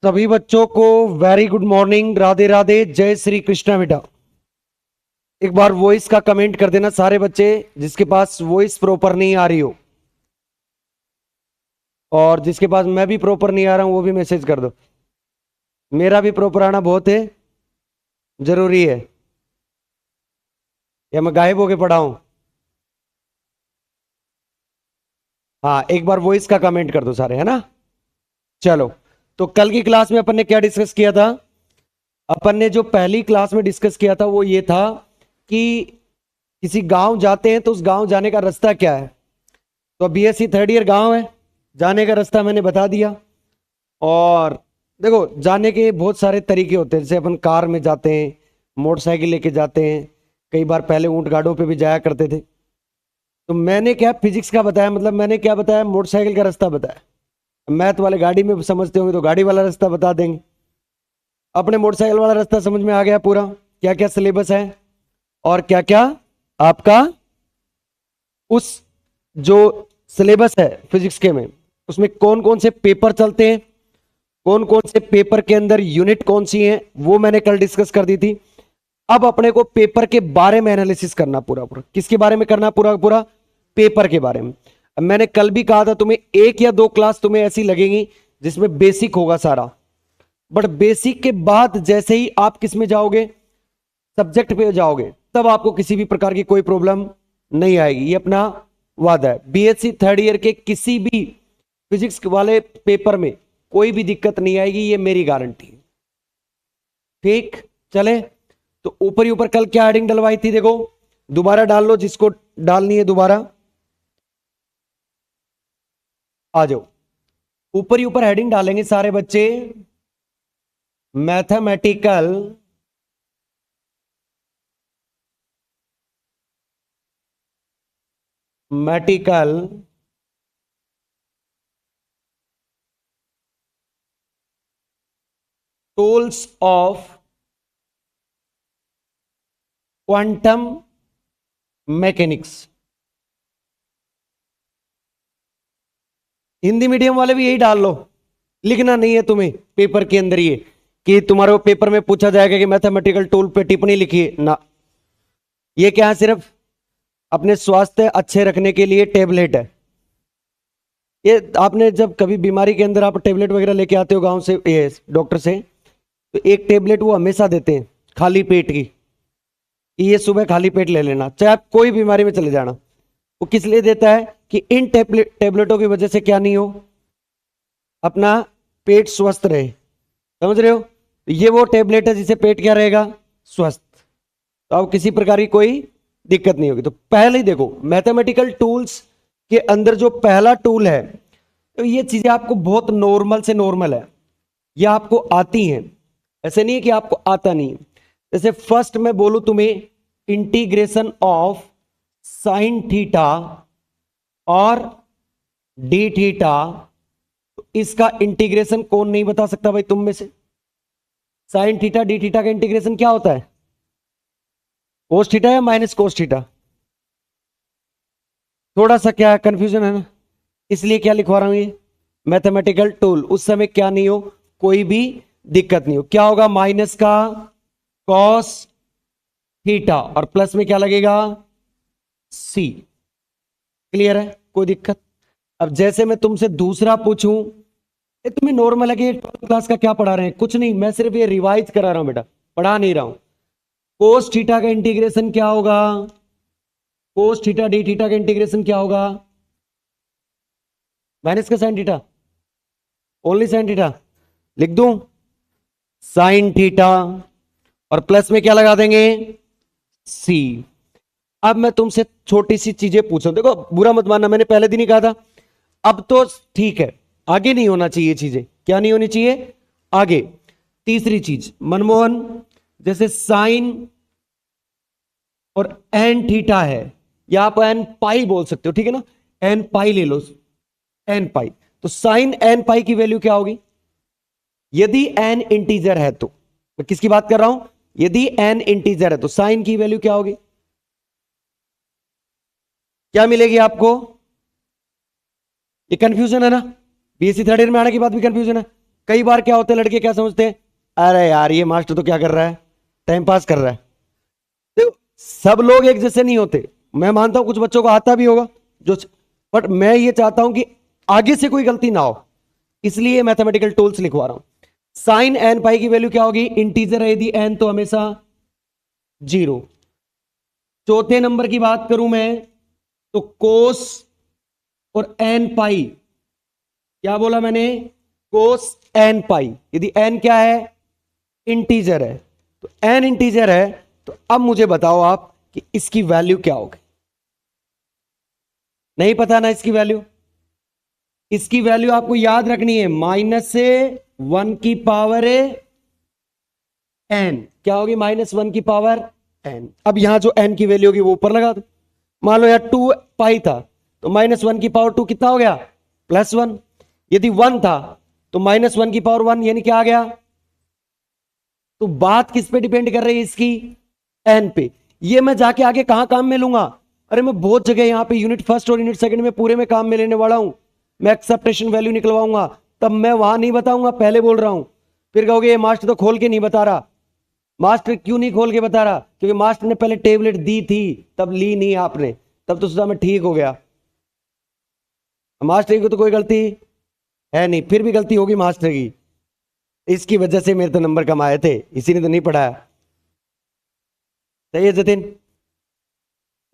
सभी बच्चों को very good morning, Radhe Radhe, जय श्री कृष्णा। बेटा एक बार वॉइस का कमेंट कर देना सारे बच्चे जिसके पास वॉइस प्रॉपर नहीं आ रही हो, और जिसके पास मैं भी प्रॉपर नहीं आ रहा हूं वो भी मैसेज कर दो। मेरा भी प्रॉपर आना बहुत है जरूरी है, या मैं गायब होके पड़ा हूं? हाँ, एक बार वॉइस का कमेंट कर दो सारे, है ना। चलो, तो कल की क्लास में अपन ने क्या डिस्कस किया था? अपन ने जो पहली क्लास में डिस्कस किया था वो ये था कि किसी गांव जाते हैं तो उस गांव जाने का रास्ता क्या है। तो बीएससी थर्ड ईयर गांव है, जाने का रास्ता मैंने बता दिया। और देखो, जाने के बहुत सारे तरीके होते हैं, जैसे अपन कार में जाते हैं, मोटरसाइकिल लेके जाते हैं, कई बार पहले ऊंट गाड़ों पे भी जाया करते थे। तो मैंने क्या फिजिक्स का बताया, मतलब मैंने क्या बताया, मोटरसाइकिल का रास्ता बताया। मैथ वाले गाड़ी में समझते होंगे तो गाड़ी वाला रास्ता बता देंगे। अपने मोटरसाइकिल वाला रास्ता समझ में आ गया पूरा, क्या क्या सिलेबस है और क्या क्या आपका उस जो सिलेबस है फिजिक्स के में, उसमें कौन कौन से पेपर चलते हैं, कौन कौन से पेपर के अंदर यूनिट कौन सी है, वो मैंने कल डिस्कस कर दी थी। अब अपने को पेपर के बारे में एनालिसिस करना, पूरा पूरा किसके बारे में करना, पूरा पूरा पेपर के बारे में। अब मैंने कल भी कहा था तुम्हें एक या दो क्लास तुम्हें ऐसी लगेंगी जिसमें बेसिक होगा सारा, बट बेसिक के बाद जैसे ही आप किस में जाओगे, सब्जेक्ट पे जाओगे, तब आपको किसी भी प्रकार की कोई प्रॉब्लम नहीं आएगी। ये अपना वादा है। बीएससी थर्ड ईयर के किसी भी फिजिक्स वाले पेपर में कोई भी दिक्कत नहीं आएगी, ये मेरी गारंटी है। ठीक, चले। तो ऊपर ही ऊपर कल क्या हेडिंग डलवाई थी, देखो दोबारा डाल लो जिसको डालनी है दोबारा आ जाओ। ऊपर ही ऊपर हेडिंग डालेंगे सारे बच्चे, मैथमेटिकल मैटिकल tools of quantum mechanics. Hindi medium वाले भी यही डाल लो, लिखना नहीं है तुम्हें पेपर के अंदर ये कि तुम्हारे पेपर में पूछा जाएगा कि मैथमेटिकल टूल पे टिप्पणी लिखिए ना। ये क्या है, सिर्फ अपने स्वास्थ्य अच्छे रखने के लिए टेबलेट है। ये आपने जब कभी बीमारी के अंदर आप टेबलेट वगैरह लेके आते हो गांव से, ये डॉक्टर से, तो एक टेबलेट वो हमेशा देते हैं खाली पेट की, कि ये सुबह खाली पेट ले लेना, चाहे आप कोई बीमारी में चले जाना। वो किस लिए देता है कि इन टेबलेटों की वजह से क्या नहीं हो, अपना पेट स्वस्थ रहे। समझ रहे हो? ये वो टेबलेट है जिससे पेट क्या रहेगा, स्वस्थ। तो अब किसी प्रकार की कोई दिक्कत नहीं होगी। तो पहले ही देखो, मैथमेटिकल टूल्स के अंदर जो पहला टूल है, तो ये चीजें आपको बहुत नॉर्मल से नॉर्मल है, ये आपको आती हैं। ऐसे नहीं है कि आपको आता नहीं है। जैसे फर्स्ट मैं बोलूं तुम्हें, इंटीग्रेशन ऑफ साइन थीटा और डी थीटा, तो इसका इंटीग्रेशन कौन नहीं बता सकता भाई तुम में से? साइन थीटा डी थीटा का इंटीग्रेशन क्या होता है? कोस थीटा या माइनस कोस थीटा? थोड़ा सा क्या कंफ्यूजन है ना, इसलिए क्या लिखवा रहा हूं ये मैथमेटिकल टूल। उस समय क्या नहीं हो, कोई भी दिक्कत नहीं हो। क्या होगा, माइनस का कॉस थीटा और प्लस में क्या लगेगा, सी। क्लियर है, कोई दिक्कत? अब जैसे मैं तुमसे दूसरा पूछूं, ये तुम्हें नॉर्मल है कि 12th क्लास का क्या पढ़ा रहे हैं, कुछ नहीं, मैं सिर्फ ये रिवाइज करा रहा हूं बेटा, पढ़ा नहीं रहा हूं। कोस थीटा का इंटीग्रेशन क्या होगा, कोस थीटा डी थीटा का इंटीग्रेशन क्या होगा, माइनस का sine theta, only sine theta. लिख दूं साइन थीटा और प्लस में क्या लगा देंगे, सी। अब मैं तुमसे छोटी सी चीजें पूछूं, देखो बुरा मत मानना, मैंने पहले दिन ही कहा था। अब तो ठीक है, आगे नहीं होना चाहिए चीजें, क्या नहीं होनी चाहिए आगे। तीसरी चीज मनमोहन, जैसे साइन और एन थीटा है, या आप एन पाई बोल सकते हो, ठीक है ना, एन पाई ले लो, एन पाई। तो साइन एन पाई की वैल्यू क्या होगी, यदि एन इंटीजर है तो? मैं किसकी बात कर रहा हूं, यदि एन इंटीजर है तो साइन की वैल्यू क्या होगी, क्या मिलेगी आपको? ये कंफ्यूजन है ना, बीएससी थर्ड ईयर में आने के बाद भी कंफ्यूजन है। कई बार क्या होता है, लड़के क्या समझते हैं, अरे यार ये मास्टर तो क्या कर रहा है, टाइम पास कर रहा है। देखो, सब लोग एक जैसे नहीं होते। मैं मानता हूं कुछ बच्चों को आता भी होगा जो, बट मैं ये चाहता हूं कि आगे से कोई गलती ना हो, इसलिए मैथमेटिकल टूल्स लिखवा रहा हूं। साइन एन पाई की वैल्यू क्या होगी, इंटीजर है यदि एन तो हमेशा 0। चौथे नंबर की बात करूं मैं, तो कोस और एन पाई, क्या बोला मैंने, कोस एन पाई, यदि एन क्या है, इंटीजर है, तो एन इंटीजर है, तो अब मुझे बताओ आप कि इसकी वैल्यू क्या होगी। नहीं पता ना इसकी वैल्यू, इसकी वैल्यू आपको याद रखनी है, माइनस से 1 की पावर एन, क्या होगी, -1 की पावर एन। अब यहां जो एन की वैल्यू होगी वो ऊपर लगा दो। मान लो यार 2 पाई था, तो -1 की पावर 2 कितना हो गया, +1। यदि 1 था तो -1 की पावर 1 यानी क्या आ गया। तो बात किस पे डिपेंड कर रही है इसकी, एन पे। ये मैं जाके आगे कहां काम में लूंगा, अरे मैं बहुत जगह यहां पे यूनिट फर्स्ट और यूनिट सेकंड में पूरे में काम में लेने वाला हूं। मैं एक्सेप्टेशन वैल्यू निकलवाऊंगा, तब मैं वहां नहीं बताऊंगा, पहले बोल रहा हूं। फिर कहोगे ये मास्टर तो खोल के नहीं बता रहा। मास्टर क्यों नहीं खोल के बता रहा, क्योंकि मास्टर ने पहले टेबलेट दी थी, तब ली नहीं आपने, तब तो सोचा मैं ठीक हो गया। मास्टर की तो कोई गलती है नहीं, फिर भी गलती होगी मास्टर की, इसकी वजह से मेरे तो नंबर कम आए थे, इसी ने तो नहीं पढ़ाया। सही है जतिन,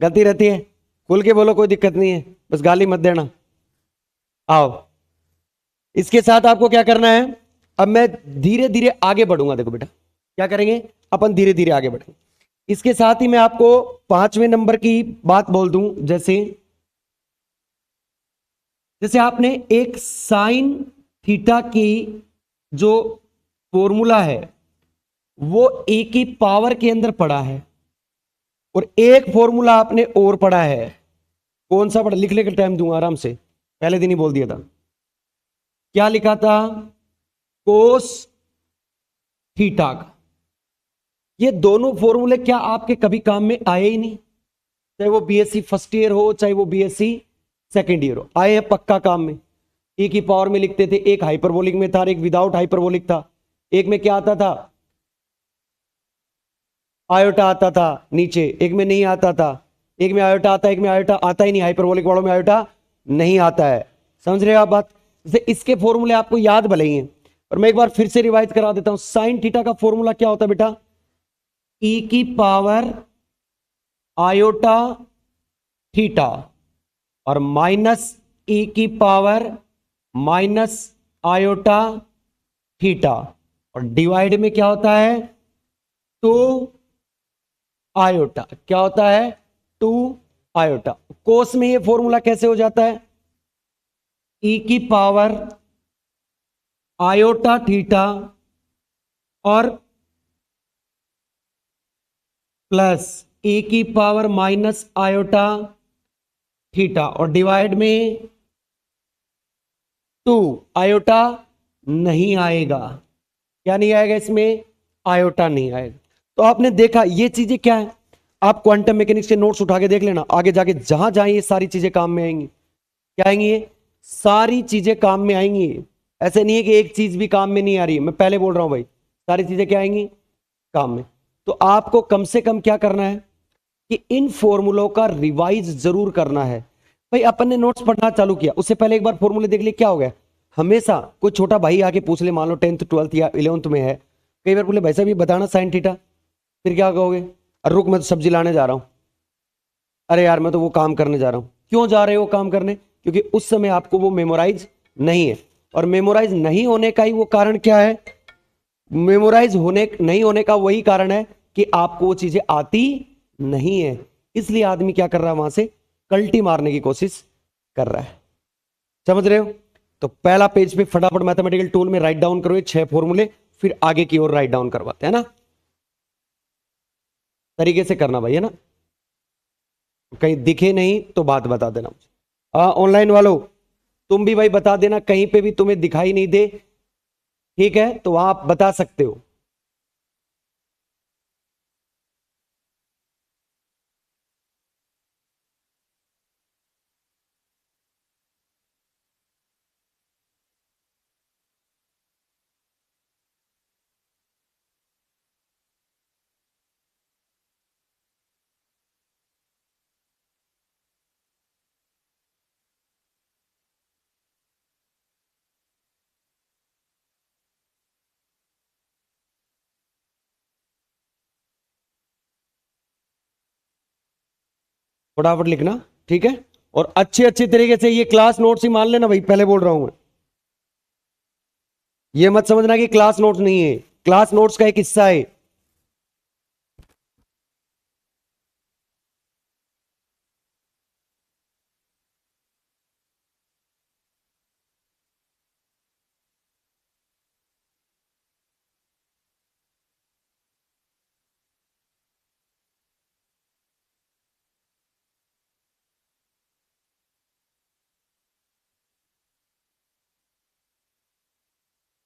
गलती रहती है, खुल के बोलो, कोई दिक्कत नहीं है, बस गाली मत देना। आओ, इसके साथ आपको क्या करना है, अब मैं धीरे धीरे आगे बढ़ूंगा। देखो बेटा, क्या करेंगे, अपन धीरे धीरे आगे बढ़ेंगे। इसके साथ ही मैं आपको 5वें नंबर की बात बोल दूं, जैसे जैसे आपने एक साइन थीटा की जो फॉर्मूला है वो ए की पावर के अंदर पड़ा है, और एक फॉर्मूला आपने और पढ़ा है, कौन सा पढ़ा, लिख लेकर टाइम दूंगा आराम से, पहले दिन ही बोल दिया था। क्या लिखा था, कोस थीटा का। ये दोनों फॉर्मूले क्या आपके कभी काम में आए ही नहीं, चाहे वो बीएससी फर्स्ट ईयर हो चाहे वो बीएससी सेकेंड ईयर हो, आए हैं पक्का काम में। ए की पावर में लिखते थे, एक हाइपरबोलिक में था, एक विदाउट हाइपरबोलिक था। एक में क्या आता था, आयोटा आता था नीचे, एक में नहीं आता था। एक में आयोटा आता है, एक में आयोटा आता ही नहीं, हाइपरबोलिक वालों में आयोटा नहीं आता है। समझ रहे हो आप बात, जैसे इसके फॉर्मूले आपको याद भले ही हैं, और मैं एक बार फिर से रिवाइज करा देता हूं। साइन थीटा का फॉर्मूला क्या होता है बेटा, ई की पावर आयोटा थीटा और माइनस ई की पावर माइनस आयोटा थीटा, और डिवाइड में क्या होता है, 2 आयोटा। क्या होता है, 2 आयोटा। कोस में ये फॉर्मूला कैसे हो जाता है, ई की पावर आयोटा थीटा और प्लस ए की पावर माइनस आयोटा थीटा, और डिवाइड में 2 आयोटा नहीं आएगा। क्या नहीं आएगा इसमें, आयोटा नहीं आएगा। तो आपने देखा ये चीजें क्या है, आप क्वांटम मैकेनिक्स के नोट्स उठा के देख लेना, आगे जाके जहां जहां ये सारी चीजें काम में आएंगी। क्या आएंगी, ये सारी चीजें काम में आएंगी। ऐसे नहीं है कि एक चीज भी काम में नहीं आ रही है, मैं पहले बोल रहा हूं भाई, सारी चीजें क्या आएंगी, काम में। तो आपको कम से कम क्या करना है कि इन फॉर्मूलों का रिवाइज जरूर करना है। भाई अपन ने नोट्स पढ़ना चालू किया, उससे पहले एक बार फॉर्मूले देख लिए, क्या हो गया। हमेशा कोई छोटा भाई आके पूछ ले, मान लो 10th 12th या 11th में है, कई बार बोले भाई साहब ये बताना साइन थीटा, फिर क्या कहोगे, अरे रुक मैं तो सब्जी लाने जा रहा हूं, अरे यार मैं तो वो काम करने जा रहा हूं। क्यों जा रहे हो काम करने, क्योंकि उस समय आपको वो मेमोराइज नहीं है। और मेमोराइज नहीं होने का ही वो कारण क्या है, मेमोराइज होने नहीं होने का वही कारण है कि आपको वो चीजें आती नहीं है। इसलिए आदमी क्या कर रहा है, वहां से कल्टी मारने की कोशिश कर रहा है। समझ रहे हो, तो पहला पेज पे फटाफट मैथमेटिकल टूल में राइट डाउन करो ये 6 फॉर्मूले, फिर आगे की ओर राइट डाउन करवाते हैं ना, तरीके से करना भाई, है ना। कहीं दिखे नहीं तो बात बता देना मुझे। ऑनलाइन वालों, तुम भी भाई बता देना, कहीं पे भी तुम्हें दिखाई नहीं दे, ठीक है, तो वहां आप बता सकते हो। फटाफट लिखना, ठीक है। और अच्छे अच्छे तरीके से ये क्लास नोट्स ही मान लेना भाई, पहले बोल रहा हूं मैं। ये मत समझना कि क्लास नोट्स नहीं है, क्लास नोट्स का एक हिस्सा है।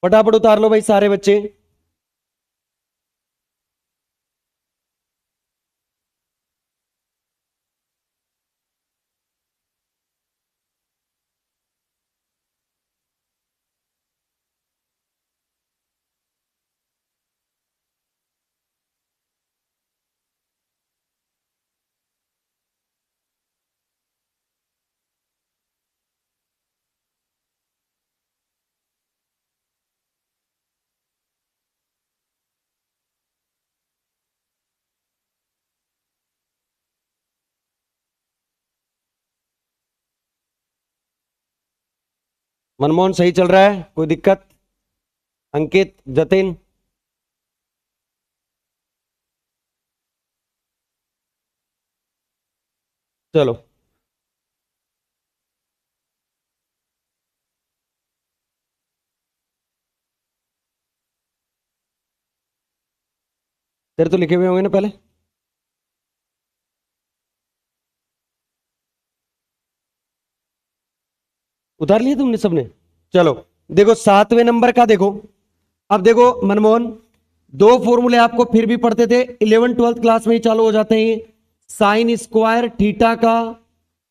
फटाफट उतार लो भाई सारे बच्चे। मनमोहन सही चल रहा है, कोई दिक्कत? अंकित, जतिन, चलो। तेरे तो लिखे हुए होंगे ना पहले? उतार लिए तुमने सबने? चलो, देखो 7वें नंबर का देखो। अब देखो मनमोहन, दो फॉर्मूले आपको फिर भी पढ़ते थे, 11th 12th क्लास में ही चालू हो जाते हैं। साइन स्क्वायर थीटा का,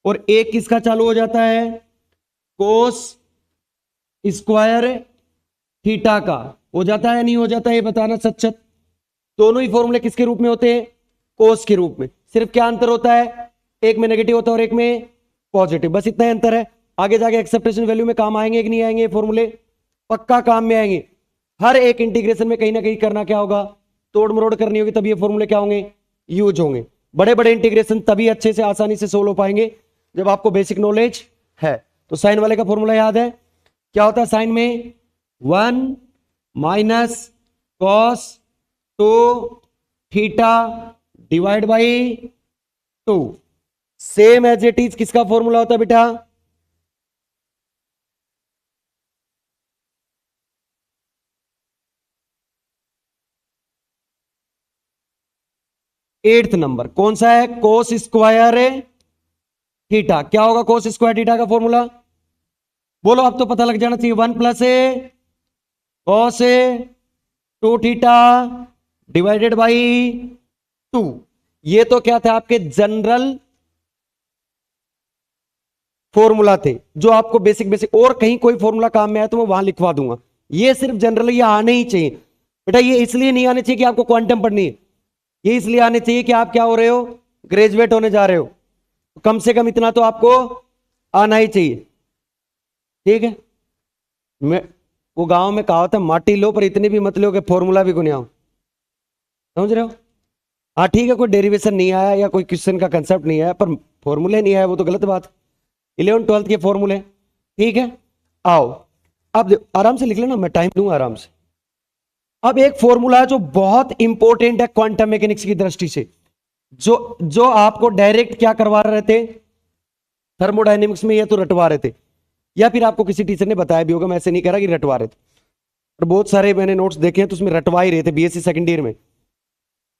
और एक किसका चालू हो जाता है? कोस स्क्वायर थीटा का। हो जाता है नहीं हो जाता है, ये बताना सच सच। दोनों ही फॉर्मूले किसके रूप में होते हैं? कोस के रूप में। सिर्फ क्या अंतर होता है? एक में नेगेटिव होता है और एक में पॉजिटिव, बस इतना ही अंतर है। आगे जाके एक्सेप्टेशन वैल्यू में काम आएंगे कि नहीं आएंगे? फॉर्मूले पक्का काम में आएंगे। हर एक इंटीग्रेशन में कहीं ना कहीं करना क्या होगा? तोड़ मरोड़ करनी होगी, तब ये फॉर्मूले क्या होंगे? यूज होंगे। बड़े बड़े इंटीग्रेशन तभी अच्छे से आसानी से सोल्व हो पाएंगे जब आपको बेसिक नॉलेज है। तो साइन वाले का फॉर्मूला याद है? क्या होता है साइन में? 1 - cos 2 theta divide by 2। Same as it is किसका फॉर्मूला होता है बेटा? 8th नंबर कौन सा है? Cos square theta. क्या होगा कोस स्क्वायर थीटा का फॉर्मूला? बोलो, अब तो पता लग जाना चाहिए। 1 + cos 2 थीटा डिवाइडेड बाई 2। ये तो क्या था? आपके जनरल फॉर्मूला थे जो आपको बेसिक बेसिक, और कहीं कोई फॉर्मूला काम में आया तो मैं वहां लिखवा दूंगा। ये सिर्फ जनरल ये आने ही चाहिए बेटा। ये इसलिए नहीं आने चाहिए कि आपको क्वांटम पढ़नी है, ये इसलिए आने चाहिए कि आप क्या हो रहे हो? ग्रेजुएट होने जा रहे हो। कम से कम इतना तो आपको आना ही चाहिए, ठीक है। मैं, वो गांव में कहावत है, माटी लो पर इतनी भी मत लो कि फॉर्मूला भी गुनियाओ। समझ रहे हो? हाँ ठीक है, कोई डेरिवेशन नहीं आया या कोई क्वेश्चन का कंसेप्ट नहीं आया, पर फॉर्मूले नहीं आया, वो तो गलत बात। 11th 12th के फॉर्मूले, ठीक है। आओ, अब आराम से लिख लेना, मैं टाइम दूंगा आराम से। अब एक फॉर्मूला है जो बहुत इंपॉर्टेंट है क्वांटम मैकेनिक्स की दृष्टि से, जो जो आपको डायरेक्ट क्या करवा रहे थे थर्मोडायनेमिक्स में, या तो रटवा रहे थे, या फिर आपको किसी टीचर ने बताया भी होगा। मैं ऐसे नहीं कह रहा कि रटवा रहे थे, और बहुत सारे मैंने नोट्स देखे हैं तो उसमें रटवा ही रहे थे। बीएससी सेकंड ईयर में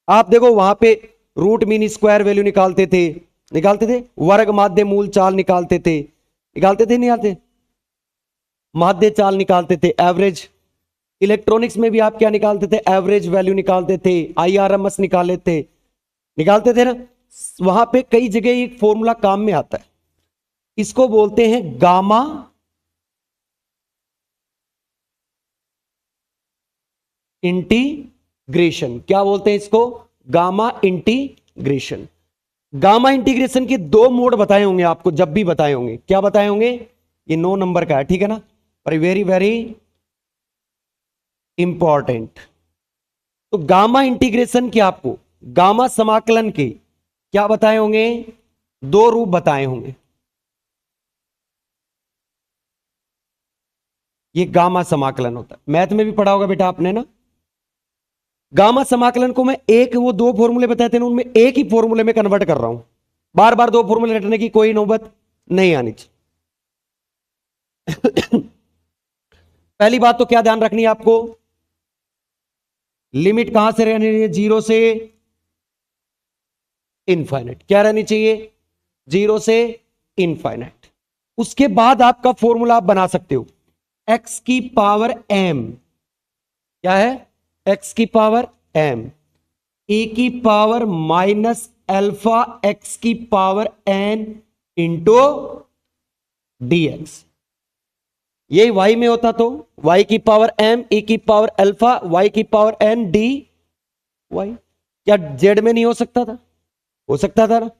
आप देखो, वहां पे रूट मीन स्क्वायर वैल्यू निकालते थे, वर्ग माध्य मूल चाल निकालते थे, नहीं आते? माध्य चाल निकालते थे, एवरेज। इलेक्ट्रॉनिक्स में भी आप क्या निकालते थे? एवरेज वैल्यू निकालते थे, आईआरएमएस निकालते थे ना। वहां पे कई जगह एक फॉर्मूला काम में आता है, इसको बोलते हैं गामा इंटीग्रेशन। क्या बोलते हैं इसको? Gamma integration. गामा इंटीग्रेशन के दो मोड बताए होंगे आपको, जब भी बताए होंगे। क्या बताए होंगे? ये 9 नंबर का है, ठीक है ना, पर वेरी वेरी इंपॉर्टेंट। तो गामा इंटीग्रेशन के आपको, गामा समाकलन के क्या बताए होंगे? दो रूप बताए होंगे। ये गामा समाकलन होता है, मैथ में भी पढ़ा होगा बेटा आपने ना। गामा समाकलन को मैं एक, वो दो फॉर्मूले बताए थे ना, उनमें एक ही फॉर्मूले में कन्वर्ट कर रहा हूं। बार बार दो फॉर्मूले रटने की कोई नौबत नहीं आनी चाहिए। पहली बात तो क्या ध्यान रखनी है आपको, लिमिट कहां से रहनी है, जीरो से इनफाइनाइट। क्या रहनी चाहिए, जीरो से इनफाइनाइट। उसके बाद आपका फॉर्मूला आप बना सकते हो, एक्स की पावर एम, क्या है, एक्स की पावर एम, ए की पावर माइनस अल्फा एक्स की पावर एन इंटू डीएक्स। यही वाई में होता तो वाई की पावर एम, ए की पावर अल्फा, वाई की पावर एन डी वाई। क्या जेड में नहीं हो सकता था, हो सकता था ना।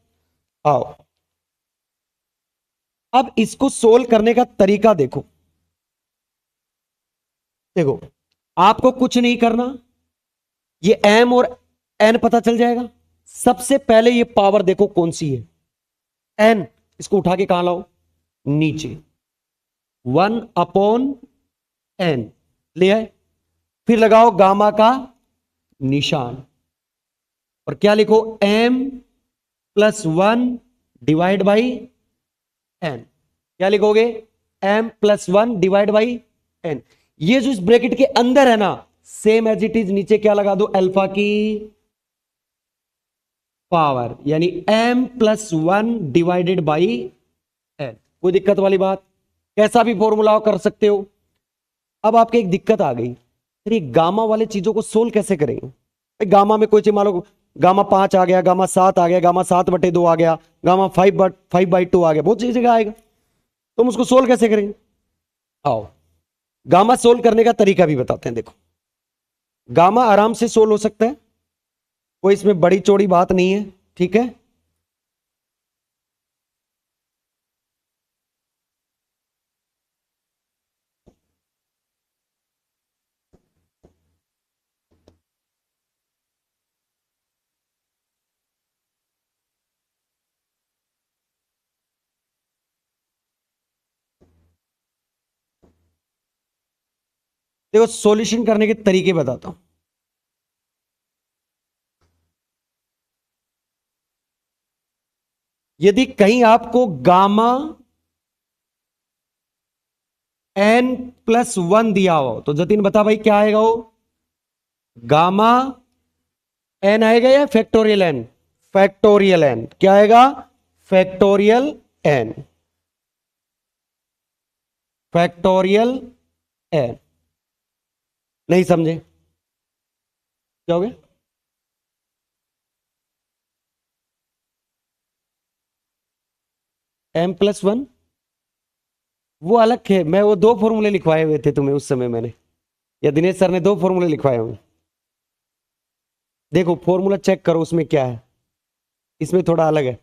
आओ अब इसको सोल्व करने का तरीका देखो। देखो आपको कुछ नहीं करना, ये एम और एन पता चल जाएगा। सबसे पहले ये पावर देखो कौन सी है, एन, इसको उठा के कहां लाओ, नीचे, 1/n ले आए। फिर लगाओ गामा का निशान और क्या लिखो, m+1 डिवाइड बाई n। क्या लिखोगे, m+1 डिवाइड बाई n। ये जो इस ब्रैकेट के अंदर है ना, सेम एज इट इज नीचे क्या लगा दो, अल्फा की पावर, यानी m+1 डिवाइडेड बाई n। कोई दिक्कत वाली बात, कैसा भी फॉर्मूला कर सकते हो। अब आपके एक दिक्कत आ गई, फिर ये गामा वाले चीजों को सोल्व कैसे करेंगे। गामा में कोई चीज मान लो, गामा 5 आ गया, गामा 7 आ गया, गामा 7/2 आ गया, गामा 5/2 आ गया, बहुत सी जगह आएगा, तो हम उसको सोल्व कैसे करेंगे। आओ गामा सोल्व करने का तरीका भी बताते हैं। देखो गामा आराम से सोल्व हो सकता है, कोई इसमें बड़ी चौड़ी बात नहीं है, ठीक है। देखो सॉल्यूशन करने के तरीके बताता हूं। यदि कहीं आपको गामा n+1 दिया हो तो जतिन बता भाई क्या आएगा, वो गामा n आएगा या फैक्टोरियल n, फैक्टोरियल n। क्या आएगा, फैक्टोरियल n, फैक्टोरियल n। नहीं समझे, क्या हो गया, m+1 वो अलग है, मैं वो दो फॉर्मूले लिखवाए हुए थे तुम्हें उस समय मैंने, या दिनेश सर ने दो फॉर्मूले लिखवाए होंगे। देखो फॉर्मूला चेक करो उसमें क्या है, इसमें थोड़ा अलग है,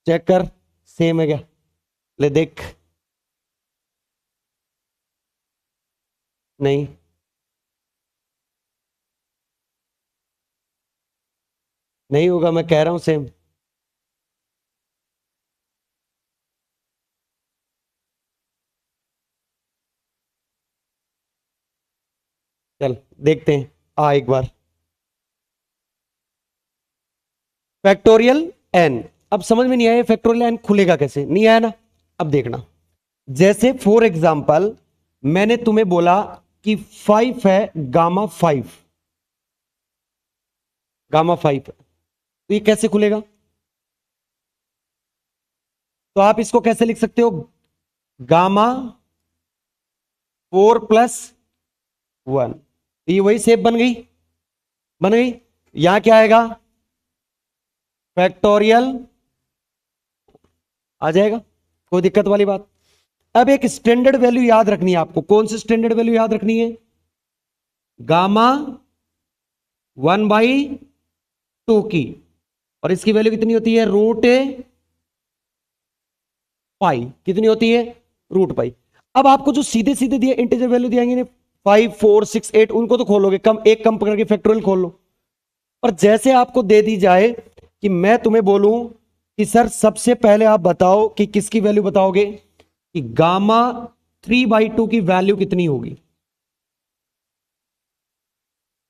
चेक कर, सेम है क्या, ले देख, नहीं नहीं होगा, मैं कह रहा हूं सेम। चल देखते हैं, आ एक बार, फैक्टोरियल n। अब समझ में नहीं आया फैक्टोरियल n खुलेगा कैसे, नहीं आया ना। अब देखना, जैसे फॉर एग्जांपल मैंने तुम्हें बोला कि 5 है, गामा 5, गामा 5, तो ये कैसे खुलेगा, तो आप इसको कैसे लिख सकते हो, गामा 4+1, तो ये वही शेप बन गई, बन गई। यहां क्या आएगा, फैक्टोरियल आ जाएगा, कोई दिक्कत वाली बात। अब एक स्टैंडर्ड वैल्यू याद रखनी है आपको, कौन सी स्टैंडर्ड वैल्यू याद रखनी है, गामा 1/2 की, और इसकी वैल्यू कितनी होती है, √पाई, कितनी होती है, √पाई। अब आपको जो सीधे सीधे दिए इंटीजर वैल्यू दिएंगे 5 4 6 8, उनको तो खोलोगे, कम एक कम करके फैक्टोरियल खोल लो, और जैसे आपको दे दी जाए कि मैं तुम्हें बोलूं कि सर सबसे पहले आप बताओ कि किसकी वैल्यू बताओगे, कि गामा 3/2 की वैल्यू कितनी होगी,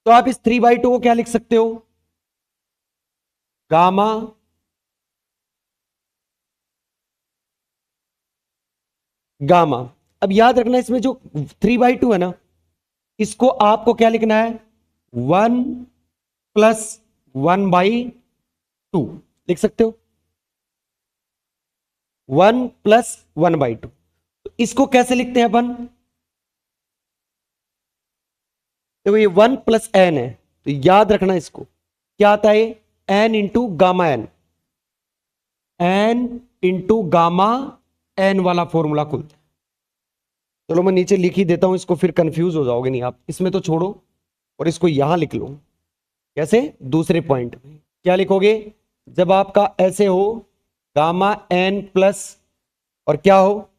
तो आप इस 3/2 को क्या लिख सकते हो, गामा गामा। अब याद रखना इसमें जो 3/2 है ना, इसको आपको क्या लिखना है, 1+1/2 लिख सकते हो, 1+1/2। तो इसको कैसे लिखते हैं अपन, देखो ये 1+n है, तो याद रखना इसको क्या आता है, n into gamma n into gamma n वाला फॉर्मूला खुलता है। चलो मैं नीचे लिख ही देता हूं इसको, फिर कंफ्यूज हो जाओगे नहीं आप, इसमें तो छोड़ो और इसको यहां लिख लो। कैसे, दूसरे पॉइंट में क्या लिखोगे, जब आपका ऐसे हो गामा n प्लस और क्या हो,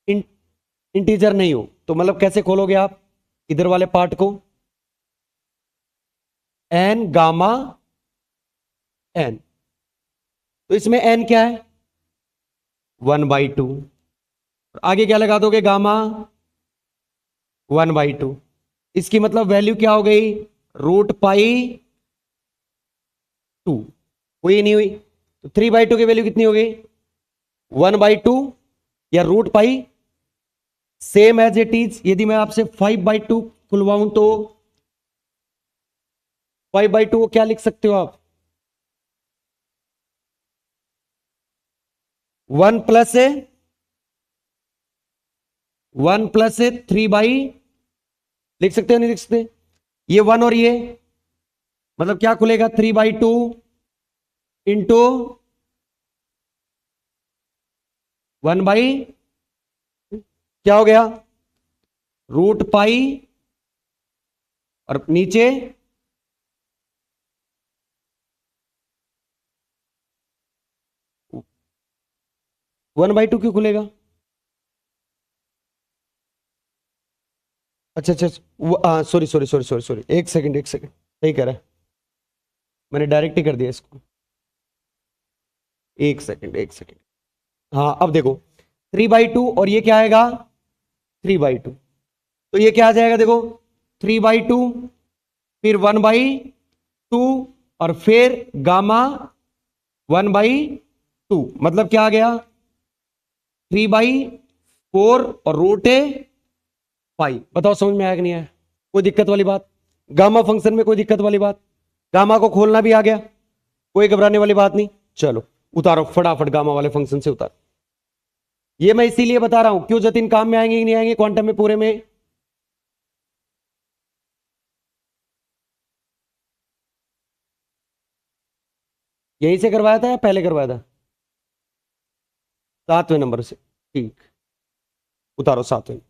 इन, इंटीजर नहीं हो, तो मतलब कैसे खोलोगे आप इधर वाले पार्ट को, n गामा n, तो इसमें n क्या है, 1/2, आगे क्या लगा दोगे, गामा 1/2, इसकी मतलब वैल्यू क्या हो गई, √π2, हुई नहीं हुई, तो 3/2 की वैल्यू कितनी हो गई, 1/2 या √π, सेम एज इट इज। यदि मैं आपसे 5/2 खुलवाऊं तो 5/2 को क्या लिख सकते हो आप, 1+1+, 3/, लिख सकते हो नहीं लिख सकते, ये 1 और ये मतलब क्या खुलेगा, 3/2 इंटू 1/, क्या हो गया, √π, और नीचे 1/2 क्यों खुलेगा, अच्छा अच्छा, sorry sorry sorry sorry sorry, एक सेकंड एक सेकंड, सही कह रहा है, मैंने डायरेक्ट ही कर दिया इसको, एक सेकंड एक सेकंड। हाँ अब देखो, 3/2 और ये क्या आएगा, 3/2, तो ये क्या आ जाएगा देखो, 3/2 फिर 1/2 और फिर गामा 1/2, मतलब क्या आ गया, 3/4 और √π। बताओ समझ में आया कि नहीं आया, कोई दिक्कत वाली बात, गामा फंक्शन में कोई दिक्कत वाली बात, गामा को खोलना भी आ गया, कोई घबराने वाली बात नहीं। चलो उतारो फटाफट गामा वाले फंक्शन से उतारो, ये मैं इसीलिए बता रहा हूं, क्यों जतिन काम में आएंगे कि नहीं आएंगे क्वांटम में पूरे में, यहीं से करवाया था या पहले करवाया था, 7वें नंबर से, ठीक, उतारो 7वें।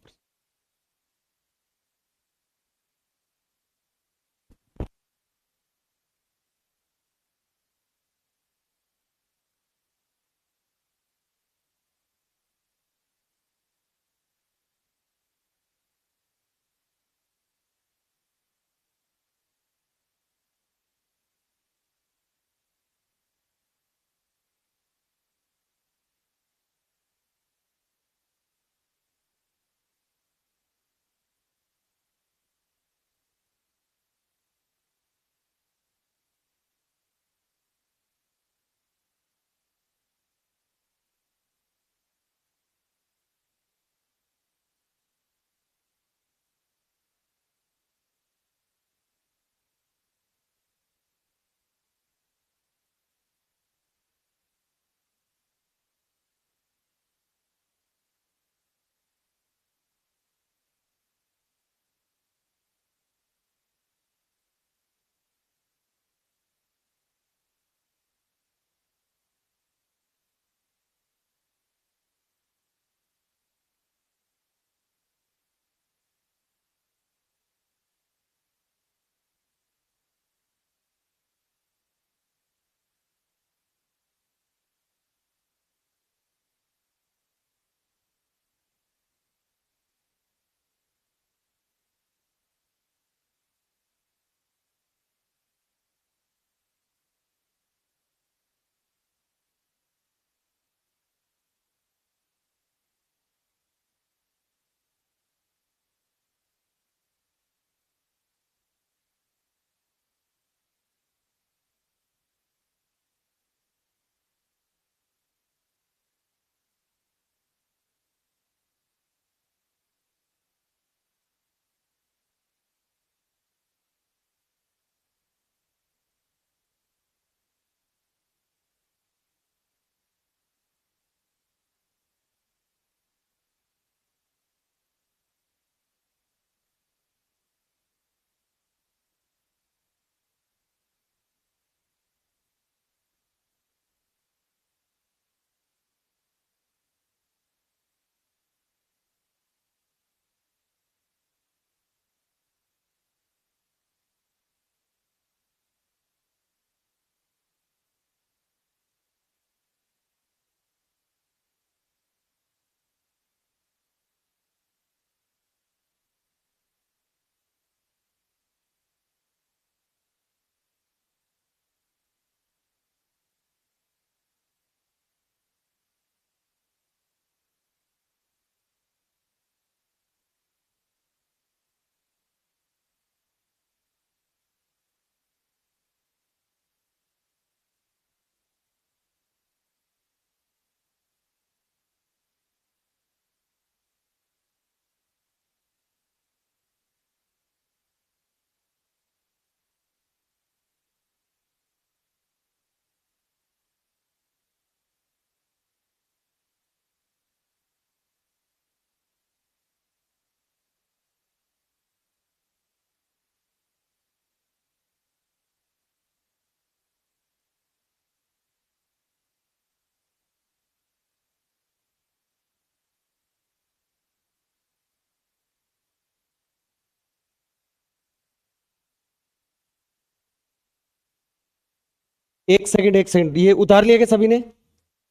एक सेकंड एक सेकंड, ये उतार लिया क्या सभी ने?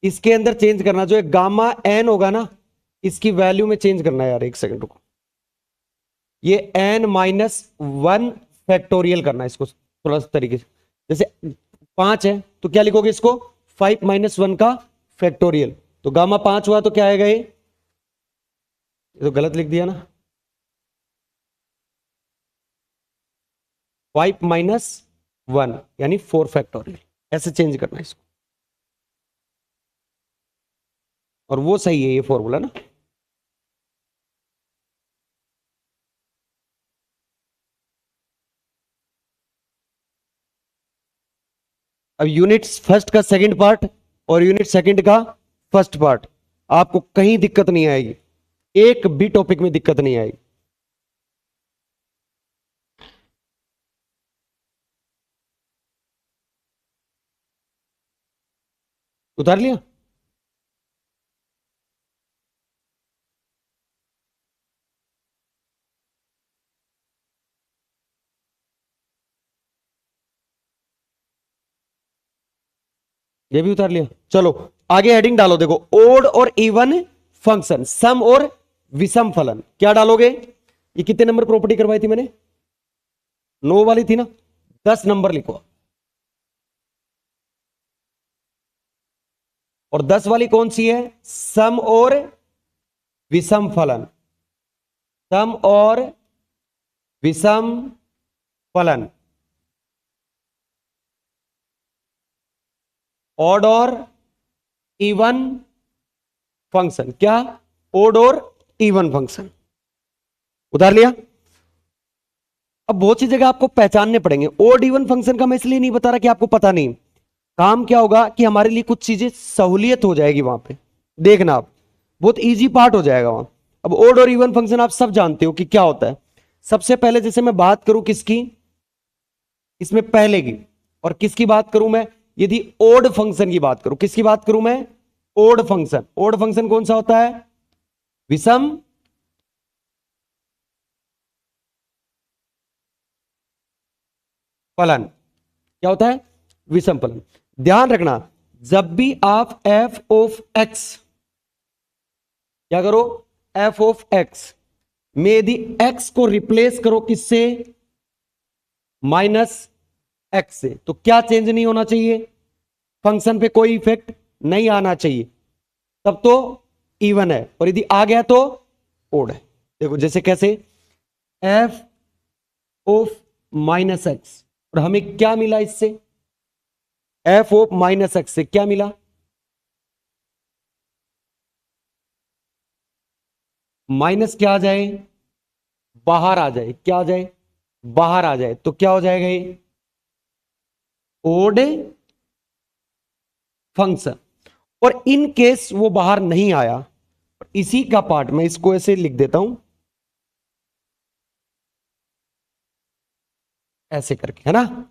इसके अंदर चेंज करना, जो एक गामा एन होगा ना, इसकी वैल्यू में चेंज करना है यार, एक सेकंड रुको। ये एन माइनस वन फैक्टोरियल करना है इसको थोड़ा सा तरीके से। जैसे 5 है तो क्या लिखोगे इसको? 5 - 1 का फैक्टोरियल। तो गामा 5 हुआ तो क्या आएगा? ये तो गलत लिख दिया ना। 5 - 1 यानी 4 फैक्टोरियल, ऐसे चेंज करना है इसको। और वो सही है ये फॉर्मूला ना। अब यूनिट्स फर्स्ट का सेकंड पार्ट और यूनिट सेकंड का फर्स्ट पार्ट, आपको कहीं दिक्कत नहीं आएगी, एक भी टॉपिक में दिक्कत नहीं आएगी। उतार लिया? ये भी उतार लिया। चलो आगे हेडिंग डालो, देखो ओड और इवन फंक्शन, सम और विषम फलन। क्या डालोगे? ये कितने नंबर प्रॉपर्टी करवाई थी मैंने? 9 वाली थी ना, 10 नंबर लिखो। और 10 वाली कौन सी है? सम और विषम फलन। सम और विषम फलन। ऑड और इवन फंक्शन। क्या? ओड और इवन फंक्शन। उतार लिया? अब बहुत सी जगह आपको पहचानने पड़ेंगे। ओड इवन फंक्शन का मैं इसलिए नहीं बता रहा कि आपको पता नहीं। काम क्या होगा कि हमारे लिए कुछ चीजें सहूलियत हो जाएगी वहां पे, देखना आप, बहुत इजी पार्ट हो जाएगा वहां। अब ओड और इवन फंक्शन आप सब जानते हो कि क्या होता है। सबसे पहले जैसे मैं बात करूं किसकी, इसमें पहले की, और किसकी बात करूं मैं? यदि ओड फंक्शन की बात करूं, किसकी बात करूं मैं? Odd function. ओड फंक्शन कौन सा होता है? विषम फलन। क्या होता है? विषम फलन। ध्यान रखना, जब भी आप एफ ऑफ एक्स, क्या करो? एफ ऑफ एक्स में यदि एक्स को रिप्लेस करो किससे? माइनस एक्स से, तो क्या चेंज नहीं होना चाहिए? फंक्शन पे कोई इफेक्ट नहीं आना चाहिए, तब तो इवन है। और यदि आ गया तो ओड है। देखो जैसे कैसे, एफ ऑफ माइनस एक्स, और हमें क्या मिला इससे? एफ ऑफ माइनस एक्स से क्या मिला? माइनस क्या आ जाए? बाहर आ जाए। क्या आ जाए? बाहर आ जाए। तो क्या हो जाएगा? ये ओड फंक्शन। और इन केस वो बाहर नहीं आया, इसी का पार्ट मैं इसको ऐसे लिख देता हूं, ऐसे करके, है ना।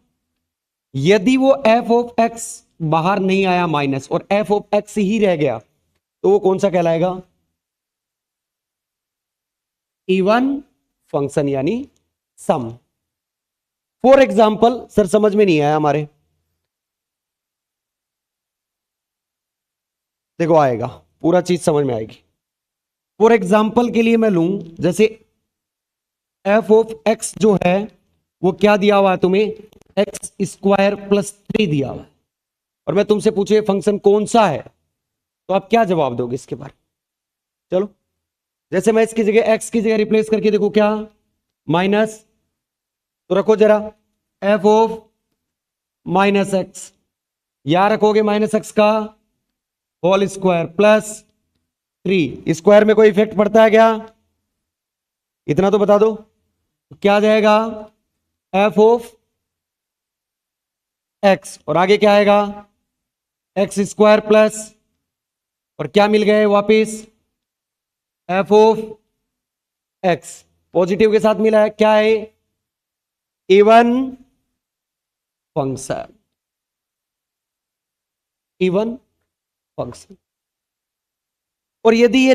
यदि वो एफ ऑफ एक्स बाहर नहीं आया माइनस, और एफ ऑफ एक्स ही रह गया, तो वो कौन सा कहलाएगा? इवन फंक्शन यानी सम। फॉर एग्जाम्पल, सर समझ में नहीं आया हमारे, देखो आएगा, पूरा चीज समझ में आएगी। फॉर एग्जाम्पल के लिए मैं लूं, जैसे एफ ऑफ एक्स जो है वो क्या दिया हुआ है तुम्हें? एक्स स्क्वायर प्लस 3 दिया हुआ है, और मैं तुमसे पूछे फंक्शन कौन सा है, तो आप क्या जवाब दोगे इसके बारे? चलो, जैसे मैं इसकी जगह एक्स की जगह रिप्लेस करके देखो, क्या? माइनस, तो रखो जरा एफ ऑफ माइनस एक्स, या रखोगे माइनस एक्स का होल स्क्वायर प्लस 3। स्क्वायर में कोई इफेक्ट पड़ता है क्या? इतना तो बता दो। क्या आ जाएगा? एफ ऑफ एक्स, और आगे क्या आएगा? एक्स स्क्वायर प्लस, और क्या मिल गए वापिस? F of x. पॉजिटिव के साथ मिला है, क्या है? Even function. Even function. और यदि ये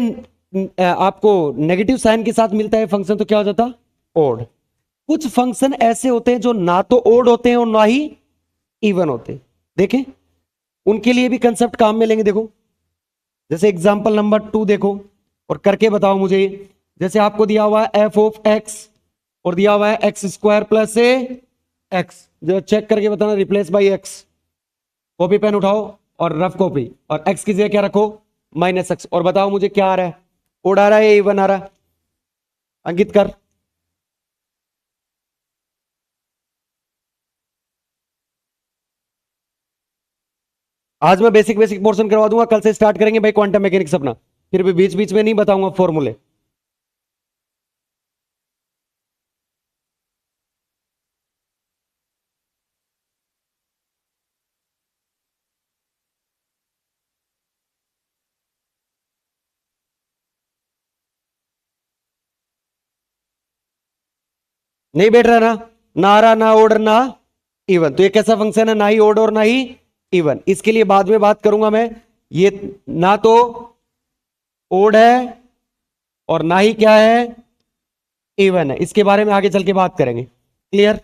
आपको नेगेटिव साइन के साथ मिलता है फंक्शन, तो क्या हो जाता? ओड। कुछ फंक्शन ऐसे होते हैं जो ना तो ओड होते हैं और ना ही इवन होते हैं। देखें, उनके लिए भी कंसेप्ट काम में लेंगे। देखो जैसे एग्जांपल नंबर 2 देखो और करके बताओ मुझे। जैसे आपको दिया हुआ है एफ ऑफ एक्स और दिया हुआ है एक्स स्क्वायर प्लस ए एक्स, जरा चेक करके बताना, replace by x. Copy pen उठाओ और रफ कॉपी, और एक्स की जगह क्या रखो, माइनस एक्स, और बताओ मुझे क्या आ रहा है, कोड आ रहा है या इवन आ रहा है? अंकित कर। आज मैं बेसिक बेसिक पोर्शन करवा दूंगा, कल से स्टार्ट करेंगे भाई क्वांटम मैकेनिक्स अपना, फिर भी बीच बीच में नहीं बताऊंगा फॉर्मूले। नहीं बैठ रहा ना, ना आ रहा, ना ऑर्डर ना इवन, तो ये कैसा फंक्शन है, ना ही ऑर्डर और ना ही इवन। इसके लिए बाद में बात करूंगा मैं। ये ना तो ओड है और ना ही क्या है, इवन है। इसके बारे में आगे चल के बात करेंगे, क्लियर?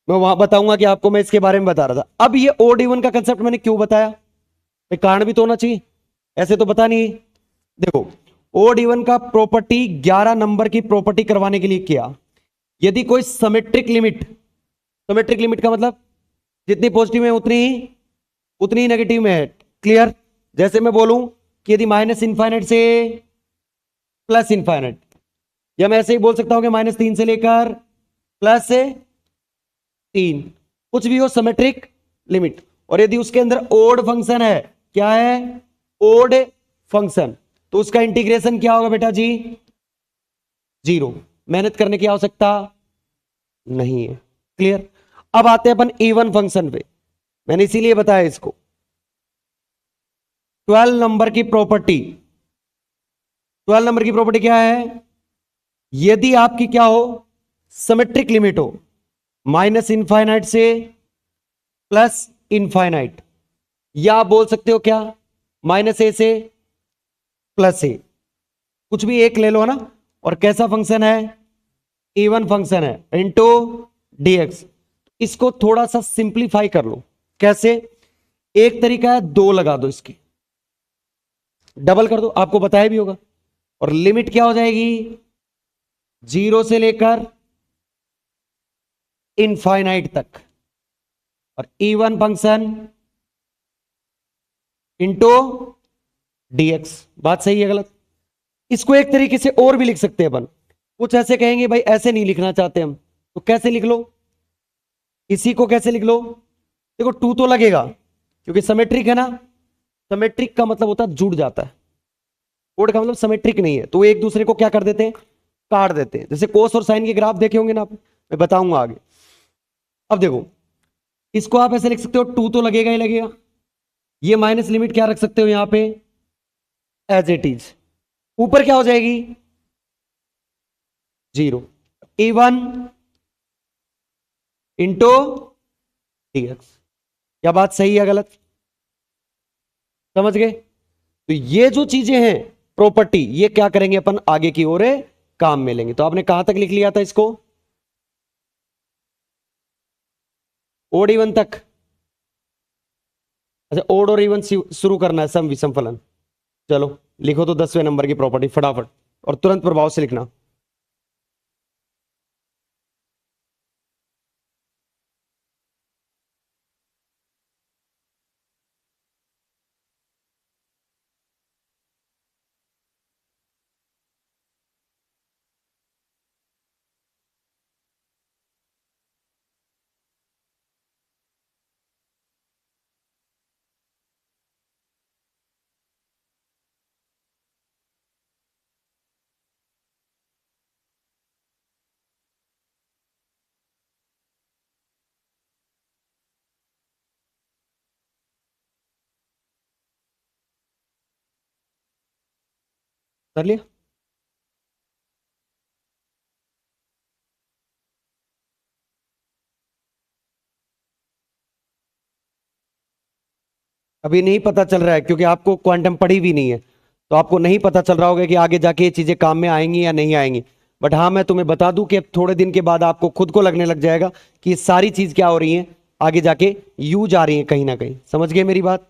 मैं वहां बताऊंगा कि आपको मैं इसके बारे में बता रहा था। अब ये ओड इवन का कंसेप्ट मैंने क्यों बताया, एक कारण भी तो होना चाहिए, ऐसे तो पता नहीं। देखो, ओड इवन का प्रॉपर्टी 11 नंबर की प्रॉपर्टी करवाने के लिए किया। यदि कोई सिमेट्रिक लिमिट, सिमेट्रिक लिमिट का मतलब जितनी पॉजिटिव है उतनी ही नेगेटिव में है, क्लियर? जैसे मैं बोलूं कि यदि माइनस इंफाइनाइट से प्लस इंफाइनाइट, या मैं ऐसे ही बोल सकता हूं कि -3 से लेकर +3, कुछ भी हो सिमेट्रिक लिमिट, और यदि उसके अंदर ओड फंक्शन है, क्या है, ओड फंक्शन, तो उसका इंटीग्रेशन क्या होगा बेटा जी, 0। मेहनत करने की आवश्यकता नहीं है, क्लियर? अब आते हैं अपन इवन फंक्शन पे, मैंने इसीलिए बताया इसको। 12 नंबर की प्रॉपर्टी, 12 नंबर की प्रॉपर्टी क्या है, यदि आपकी क्या हो, सिमेट्रिक लिमिट हो, माइनस इनफाइनाइट से प्लस इनफाइनाइट, या आप बोल सकते हो क्या, -a से +a, कुछ भी एक ले लो, है ना? और कैसा फंक्शन है, इवन फंक्शन है, इंटू dx। इसको थोड़ा सा सिंप्लीफाई कर लो, कैसे? एक तरीका है 2 लगा दो, इसकी डबल कर दो, आपको बताया भी होगा, और लिमिट क्या हो जाएगी, 0 से लेकर इनफाइनाइट तक, और इवन फंक्शन इंटू dx। बात सही है गलत? इसको एक तरीके से और भी लिख सकते हैं अपन, कुछ ऐसे कहेंगे भाई ऐसे नहीं लिखना चाहते हम, तो कैसे लिख लो, इसी को कैसे लिख लो, देखो 2 तो लगेगा क्योंकि सिमेट्रिक है ना, सिमेट्रिक का मतलब होता है जुड़ जाता है, कोड का मतलब सिमेट्रिक नहीं है तो एक दूसरे को क्या कर देते हैं, काट देते हैं। जैसे कोस और साइन के ग्राफ देखे होंगे ना आप, मैं बताऊंगा आगे। अब देखो, इसको आप ऐसे लिख सकते हो, 2 तो लगेगा ही लगेगा, ये माइनस लिमिट क्या रख सकते हो यहां पे, एज इट इज, ऊपर क्या हो जाएगी, 0, इवन इंटू dx। क्या बात सही है गलत? समझ गए? तो ये जो चीजें हैं प्रॉपर्टी, ये क्या करेंगे अपन आगे की ओर काम में लेंगे। तो आपने कहां तक लिख लिया था इसको, ओड इवन तक? अच्छा, ओड और इवन शुरू करना है, सम विषम फलन। चलो लिखो तो 10वें नंबर की प्रॉपर्टी फटाफट, और तुरंत प्रभाव से लिखना। कर लिया? अभी नहीं पता चल रहा है क्योंकि आपको क्वांटम पढ़ी भी नहीं है, तो आपको नहीं पता चल रहा होगा कि आगे जाके ये चीजें काम में आएंगी या नहीं आएंगी। बट हाँ, मैं तुम्हें बता दूं कि अब थोड़े दिन के बाद आपको खुद को लगने लग जाएगा कि ये सारी चीज क्या हो रही है, आगे जाके यू जा रही है कहीं ना कहीं। समझ गए मेरी बात?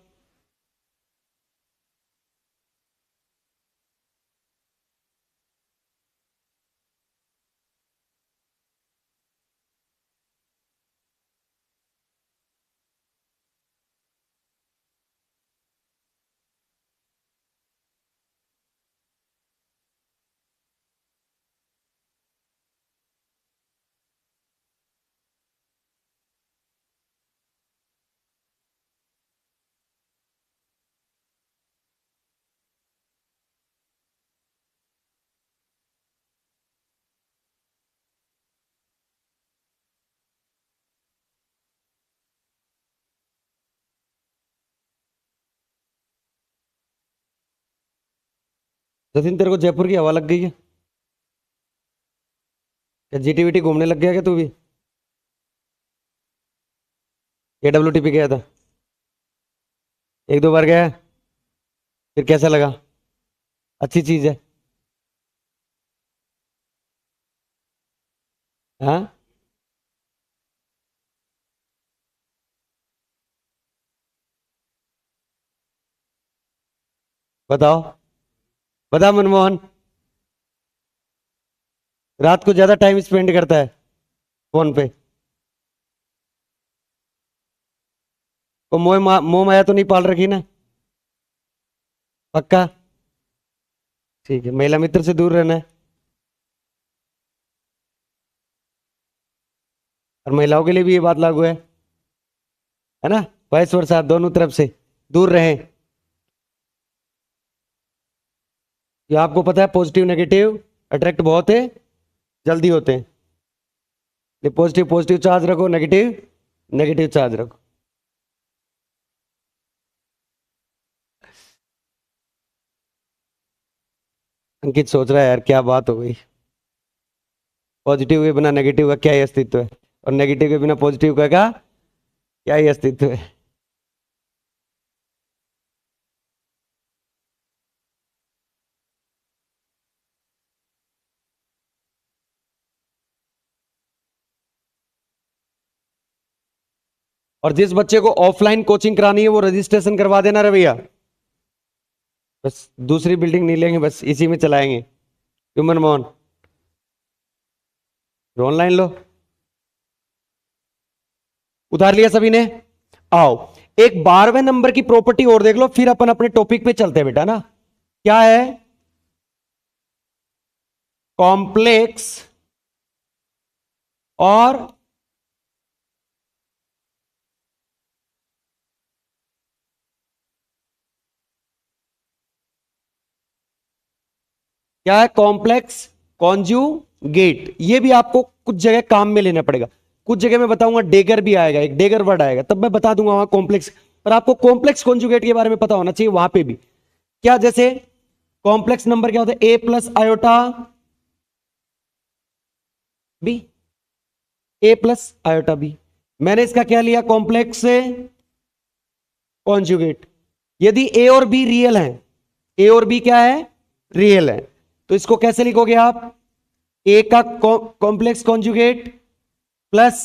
जतिन तेरे को जयपुर की हवा लग गई है क्या? जीटीवीटी घूमने लग गया क्या तू भी? AWT पे गया था? एक दो बार गया है? फिर कैसा लगा? अच्छी चीज है? हाँ, बताओ। बता मनमोहन। रात को ज्यादा टाइम स्पेंड करता है फोन पे? वो मोह माया तो नहीं पाल रखी ना? पक्का? ठीक है, महिला मित्र से दूर रहना है। और महिलाओं के लिए भी ये बात लागू है ना? वाइस वर्सा, दोनों तरफ से दूर रहें। ये आपको पता है, पॉजिटिव नेगेटिव अट्रैक्ट बहुत है, जल्दी होते हैं। ये पॉजिटिव पॉजिटिव चार्ज रखो, नेगेटिव नेगेटिव चार्ज रखो। अंकित सोच रहा है यार क्या बात हो गई, पॉजिटिव के बिना नेगेटिव का क्या ही अस्तित्व है, और नेगेटिव के बिना पॉजिटिव का क्या ही अस्तित्व है। और जिस बच्चे को ऑफलाइन कोचिंग करानी है वो रजिस्ट्रेशन करवा देना रे भैया। बस दूसरी बिल्डिंग नहीं लेंगे, बस इसी में चलाएंगे। ह्यूमन मोहन, ऑनलाइन लो। उतार लिया सभी ने? आओ, एक 12वें नंबर की प्रॉपर्टी और देख लो, फिर अपन अपने टॉपिक पे चलते हैं बेटा ना। क्या है? कॉम्प्लेक्स और क्या है? Complex conjugate. ये भी आपको कुछ जगह काम में लेना पड़ेगा। कुछ जगह मैं बताऊंगा डेगर भी आएगा, एक डेगर वर्ड आएगा, तब मैं बता दूंगा वहां कॉम्प्लेक्स। पर आपको कॉम्प्लेक्स कॉन्जुगेट के बारे में पता होना चाहिए वहां पे भी। क्या? जैसे कॉम्प्लेक्स नंबर क्या होता है? A+I बी, A+I मैंने इसका क्या लिया? कॉम्प्लेक्स से कॉन्जुगेट। यदि ए और बी रियल है, ए और बी क्या है? रियल है, तो इसको कैसे लिखोगे आप? ए का कॉम्प्लेक्स कॉन्जुगेट प्लस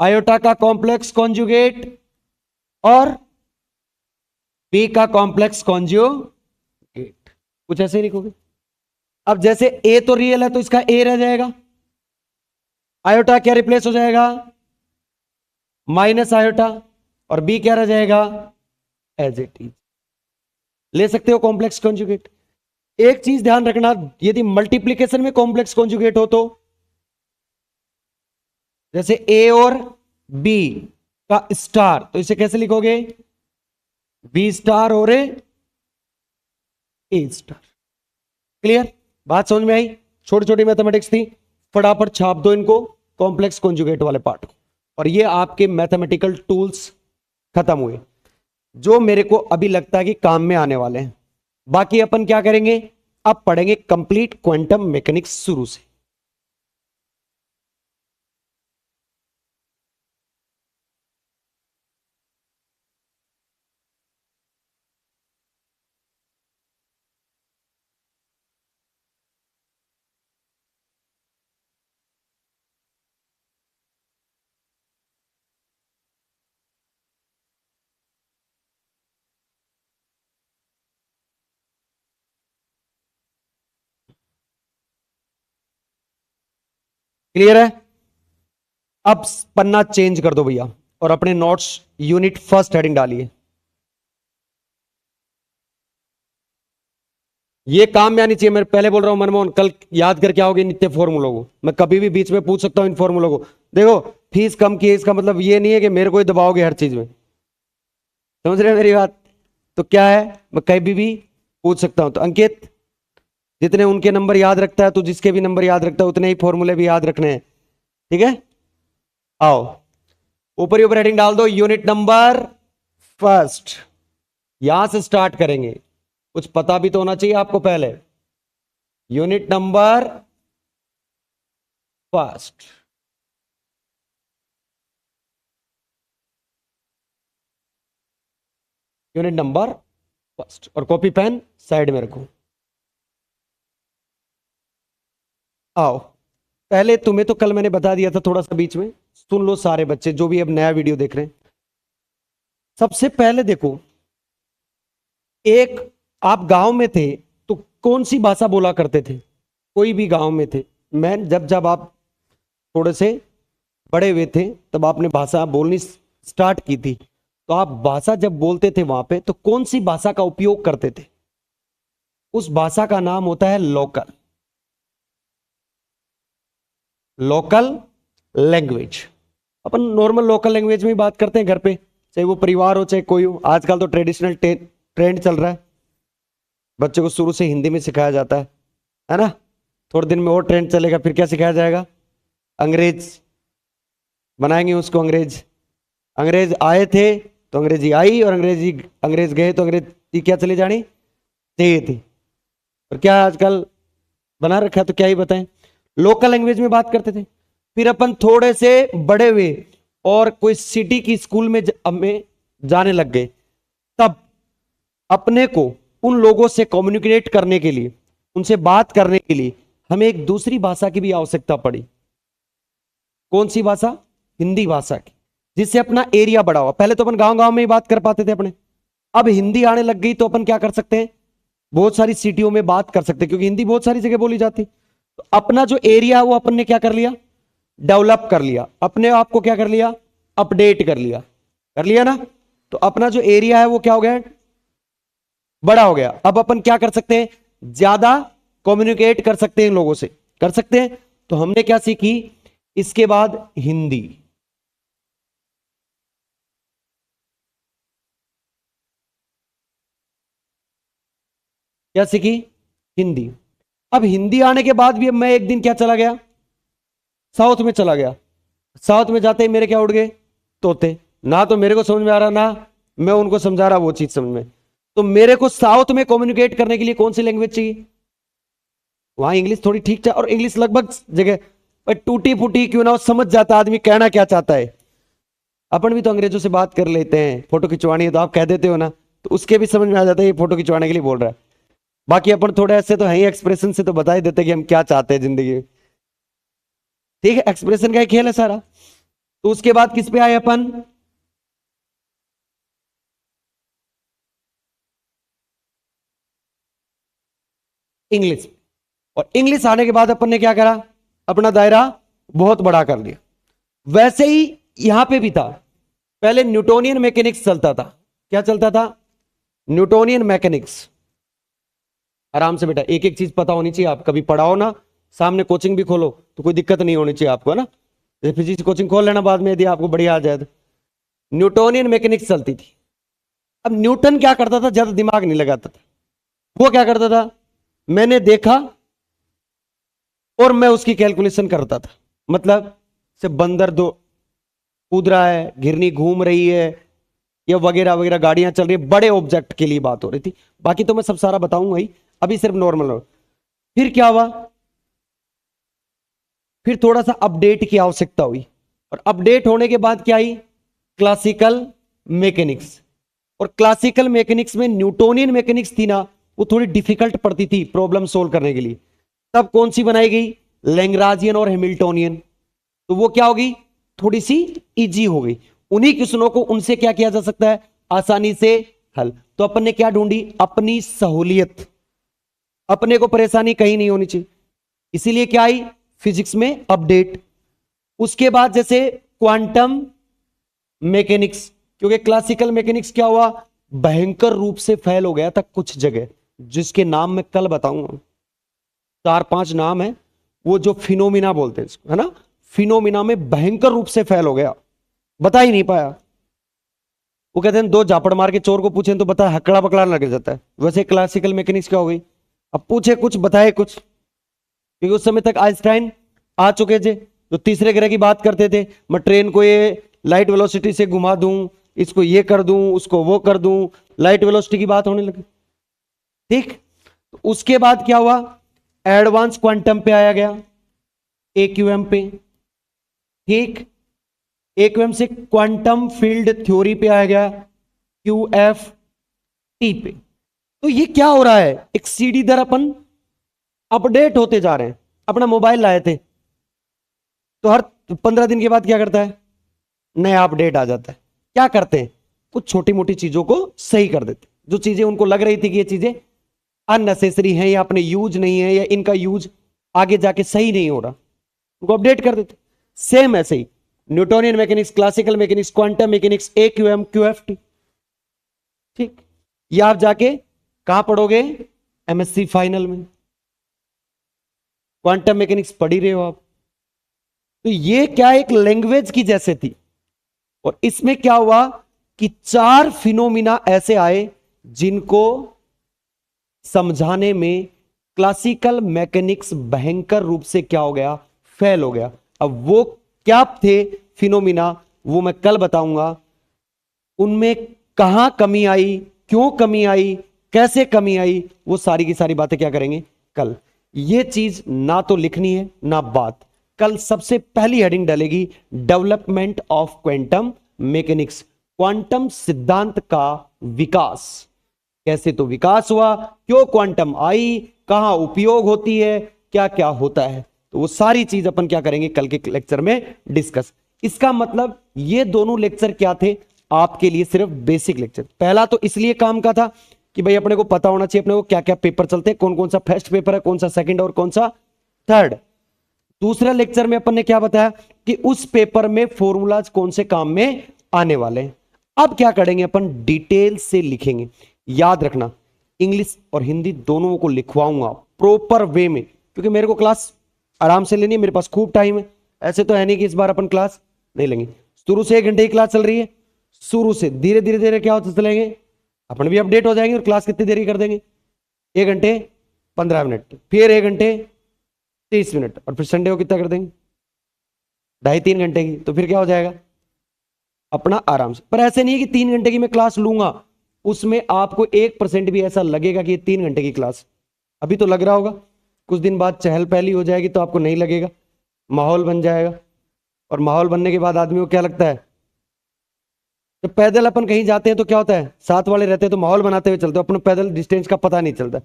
आयोटा का कॉम्प्लेक्स कॉन्जुगेट और बी का कॉम्प्लेक्स कॉन्जुगेट, कुछ ऐसे ही लिखोगे। अब जैसे ए तो रियल है तो इसका ए रह जाएगा, आयोटा क्या रिप्लेस हो जाएगा? माइनस आयोटा, और बी क्या रह जाएगा? As it is. ले सकते हो कॉम्प्लेक्स कॉन्जुगेट। एक चीज ध्यान रखना, यदि मल्टीप्लीकेशन में कॉम्प्लेक्स कॉन्जुगेट हो तो, जैसे ए और बी का स्टार, तो इसे कैसे लिखोगे? B* और A*। क्लियर? बात समझ में आई? छोटी छोटी मैथमेटिक्स थी, फटाफट छाप दो इनको, कॉम्प्लेक्स कॉन्जुगेट वाले पार्ट को। और ये आपके मैथमेटिकल टूल्स खत्म हुए, जो मेरे को अभी लगता है कि काम में आने वाले हैं। बाकी अपन क्या करेंगे? अब पढ़ेंगे कंप्लीट क्वांटम मैकेनिक्स शुरू से। क्लियर है? अब पन्ना चेंज कर दो भैया और अपने नोट्स यूनिट फर्स्ट हेडिंग डालिए। ये काम में आनी चाहिए। मैं पहले बोल रहा हूं मनमोहन, कल याद करके आओगे नित्य फॉर्मूलों को। मैं कभी भी बीच में पूछ सकता हूं इन फॉर्मूलों को। देखो, फीस कम की है, इसका मतलब ये नहीं है कि मेरे को ही दबाओगे हर चीज में। समझ रहे हैं मेरी बात? तो क्या है, मैं कभी भी पूछ सकता हूं। तो अंकित, जितने उनके नंबर याद रखता है तो जिसके भी नंबर याद रखता है उतने ही फॉर्मूले भी याद रखने हैं। ठीक है, आओ ऊपर ही ऊपर हेडिंग डाल दो, यूनिट नंबर फर्स्ट। यहां से स्टार्ट करेंगे। कुछ पता भी तो होना चाहिए आपको पहले। Unit number first. Unit number first. और कॉपी पेन साइड में रखो। आओ, पहले तुम्हें तो कल मैंने बता दिया था, थोड़ा सा बीच में सुन लो सारे बच्चे जो भी अब नया वीडियो देख रहे हैं। सबसे पहले देखो, एक, आप गांव में थे तो कौन सी भाषा बोला करते थे? कोई भी गांव में थे, मैं जब जब आप थोड़े से बड़े हुए थे तब आपने भाषा बोलनी स्टार्ट की थी। तो आप भाषा जब बोलते थे वहां पे तो कौन सी भाषा का उपयोग करते थे? उस भाषा का नाम होता है लोकल। Local language. अपन नॉर्मल लोकल लैंग्वेज में ही बात करते हैं घर पे, चाहे वो परिवार हो चाहे कोई हो। आजकल तो ट्रेडिशनल ट्रेंड चल रहा है, बच्चों को शुरू से हिंदी में सिखाया जाता है ना? थोड़े दिन में और ट्रेंड चलेगा, फिर क्या सिखाया जाएगा? अंग्रेज बनाएंगे उसको। अंग्रेज, अंग्रेज आए थे तो अंग्रेजी आई, और अंग्रेज गए तो अंग्रेजी क्या चली जानी चाहिए थी। और क्या आजकल बना रखा है, तो क्या ही बताएं। लोकल लैंग्वेज में बात करते थे। फिर अपन थोड़े से बड़े हुए और कोई सिटी की स्कूल में में जाने लग गए, तब अपने को उन लोगों से कम्युनिकेट करने के लिए, उनसे बात करने के लिए हमें एक दूसरी भाषा की भी आवश्यकता पड़ी। कौन सी भाषा? हिंदी भाषा की, जिससे अपना एरिया बढ़ा हुआ। पहले तो अपन गांव गांव में ही बात कर पाते थे अपने। अब हिंदी आने लग गई तो अपन क्या कर सकते हैं, बहुत सारी सिटियों में बात कर सकते हैं, क्योंकि हिंदी बहुत सारी जगह बोली जाती। तो अपना जो एरिया है वो अपन ने क्या कर लिया, डेवलप कर लिया। अपने आप को क्या कर लिया, अपडेट कर लिया ना? तो अपना जो एरिया है वो क्या हो गया, बड़ा हो गया। अब अपन क्या कर सकते हैं, ज्यादा कम्युनिकेट कर सकते हैं लोगों से, कर सकते हैं। तो हमने क्या सीखी इसके बाद, हिंदी। क्या सीखी? हिंदी। अब हिंदी आने के बाद भी अब मैं एक दिन क्या चला गया, साउथ में चला गया। साउथ में जाते ही मेरे क्या उड़ गए, तोते। ना तो मेरे को समझ में आ रहा, ना मैं उनको समझा रहा वो चीज समझ में। तो मेरे को साउथ में कम्युनिकेट करने के लिए कौन सी लैंग्वेज चाहिए? वहां इंग्लिश थोड़ी ठीक है, और इंग्लिश लगभग जगह पर टूटी फूटी क्यों ना हो, समझ जाता आदमी कहना क्या चाहता है। अपन भी तो अंग्रेजों से बात कर लेते हैं, फोटो खिंचवानी है तो आप कह देते हो ना, तो उसके भी समझ में आ जाता है ये फोटो खिंचवाने के लिए बोल रहा है। बाकी अपन थोड़े ऐसे तो है ही, एक्सप्रेशन से तो बता ही देते कि हम क्या चाहते हैं जिंदगी में। ठीक है, एक्सप्रेशन का ही खेल है सारा। तो उसके बाद किस पे आए अपन, इंग्लिश। और इंग्लिश आने के बाद अपन ने क्या करा, अपना दायरा बहुत बड़ा कर लिया। वैसे ही यहां पे भी था। पहले न्यूटोनियन मैकेनिक्स चलता था। क्या चलता था? Newtonian mechanics. आराम से बेटा, एक एक चीज पता होनी चाहिए। आप कभी पढ़ाओ ना, सामने कोचिंग भी खोलो तो कोई दिक्कत नहीं होनी चाहिए आपको, है ना? फिजिक्स कोचिंग खोल लेना बाद में, यदि आपको बढ़िया आ जाए तो। न्यूटोनियन मैकेनिक्स चलती थी। अब न्यूटन क्या करता था, ज्यादा दिमाग नहीं लगाता था। वो क्या करता था, मैंने देखा और मैं उसकी कैलकुलेशन करता था। मतलब से बंदर दो कूद रहा है, घिरनी घूम रही है, या वगैरह वगैरह गाड़ियां चल रही है, बड़े ऑब्जेक्ट के लिए बात हो रही थी। बाकी तो मैं सब सारा बताऊंगा ही, अभी सिर्फ नॉर्मल। फिर क्या हुआ, फिर थोड़ा सा अपडेट की आवश्यकता हुई। और अपडेट होने के बाद क्या आई, क्लासिकल मैकेनिक्स। और क्लासिकल मैकेनिक्स में न्यूटोनियन मैकेनिक्स थी ना, वो थोड़ी डिफिकल्ट पड़ती थी प्रॉब्लम सोल्व करने के लिए। तब कौन सी बनाई गई, लैग्रांजियन और हैमिल्टोनियन। तो वो क्या होगी, थोड़ी सी इजी हो गई। उन्हीं क्वेश्चनों को उनसे क्या किया जा सकता है, आसानी से हल। तो अपन ने क्या ढूंढी, अपनी सहूलियत। अपने को परेशानी कहीं नहीं होनी चाहिए, इसीलिए क्या आई, फिजिक्स में अपडेट। उसके बाद जैसे क्वांटम मैकेनिक्स, क्योंकि क्लासिकल मैकेनिक्स क्या हुआ, भयंकर रूप से फैल हो गया था कुछ जगह, जिसके नाम मैं कल बताऊंगा। 4-5 नाम है, वो जो फिनोमिना बोलते हैं इसको, है ना, फिनोमिना में भयंकर रूप से फैल हो गया, बता ही नहीं पाया। वो कहते हैं दो झापड़ मार के चोर को पूछें तो बता, हकड़ा पकड़ा लग जाता है। वैसे क्लासिकल मैकेनिक्स क्या हो गई, अब पूछे कुछ बताए कुछ, क्योंकि उस समय तक आइंस्टाइन आ चुके थे जो तीसरे ग्रह की बात करते थे, मैं ट्रेन को ये लाइट वेलोसिटी से घुमा दूं, इसको ये कर दूं, उसको वो कर दूं, लाइट वेलोसिटी की बात होने लगी। ठीक, तो उसके बाद क्या हुआ, एडवांस क्वांटम पे आया गया, एक्यूएम पे। ठीक, एक्यूएम से क्वांटम फील्ड थ्योरी पे आया गया, क्यूएफटी पे। तो ये क्या हो रहा है, एक सीढ़ी दर अपन अपडेट होते जा रहे हैं। अपना मोबाइल लाए थे तो हर 15 दिन के बाद क्या करता है, नया अपडेट आ जाता है। क्या करते हैं, कुछ छोटी मोटी चीजों को सही कर देते, जो चीजें उनको लग रही थी कि ये चीजें अननेसेसरी हैं या अपने यूज नहीं है या इनका यूज आगे जाके सही नहीं हो रहा, उनको अपडेट कर देते। सेम ऐसे ही Newtonian mechanics, classical mechanics, quantum mechanics, AQM, QFT. ठीक, ये आप जाके कहां पढ़ोगे, एमएससी फाइनल में क्वांटम मैकेनिक्स पढ़ ही रहे हो आप। तो ये क्या एक लैंग्वेज की जैसे थी, और इसमें क्या हुआ कि 4 फिनोमिना ऐसे आए जिनको समझाने में क्लासिकल मैकेनिक्स भयंकर रूप से क्या हो गया, फेल हो गया। अब वो क्या थे फिनोमिना, वो मैं कल बताऊंगा। उनमें कहां कमी आई, क्यों कमी आई, कैसे कमी आई, वो सारी की सारी बातें क्या करेंगे कल। ये चीज ना तो लिखनी है ना बात, कल सबसे पहली हेडिंग डलेगी development of quantum mechanics, quantum सिद्धांत का विकास। कैसे तो विकास हुआ, क्यों क्वांटम आई, कहां उपयोग होती है, क्या क्या होता है, तो वो सारी चीज अपन क्या करेंगे कल के लेक्चर में डिस्कस। इसका मतलब ये दोनों लेक्चर क्या थे आपके लिए, सिर्फ बेसिक लेक्चर। पहला तो इसलिए काम का था कि भाई अपने को पता होना चाहिए अपने को क्या क्या पेपर चलते हैं, कौन कौन सा फर्स्ट पेपर है, कौन सा सेकंड और कौन सा थर्ड। दूसरा लेक्चर में अपन ने क्या बताया कि उस पेपर में फॉर्मूलाज कौन से काम में आने वाले हैं। अब क्या करेंगे अपन, डिटेल से लिखेंगे। याद रखना इंग्लिश और हिंदी दोनों को लिखवाऊंगा प्रॉपर वे में, क्योंकि मेरे को क्लास आराम से लेनी है, मेरे पास खूब टाइम है। ऐसे तो है नहीं कि इस बार अपन क्लास नहीं लेंगे। शुरू से 1 घंटे की क्लास चल रही है, शुरू से धीरे धीरे धीरे क्या होते चलेंगे, अपन भी अपडेट हो जाएंगे और क्लास कितनी देरी कर देंगे, 1 घंटे 15 मिनट, फिर 1 घंटे 30 मिनट, और फिर संडे को कितना कर देंगे 2.5-3 घंटे की, तो फिर क्या हो जाएगा अपना आराम से। पर ऐसे नहीं है कि 3 घंटे की मैं क्लास लूंगा, उसमें आपको 1% भी ऐसा लगेगा कि ये 3 घंटे की क्लास, अभी तो लग रहा होगा, कुछ दिन बाद चहल पहली हो जाएगी तो आपको नहीं लगेगा, माहौल बन जाएगा। और माहौल बनने के बाद आदमी को क्या लगता है, जब पैदल अपन कहीं जाते हैं तो क्या होता है, साथ वाले रहते हैं तो माहौल बनाते हुए चलते हो, अपने पैदल डिस्टेंस का पता नहीं चलता,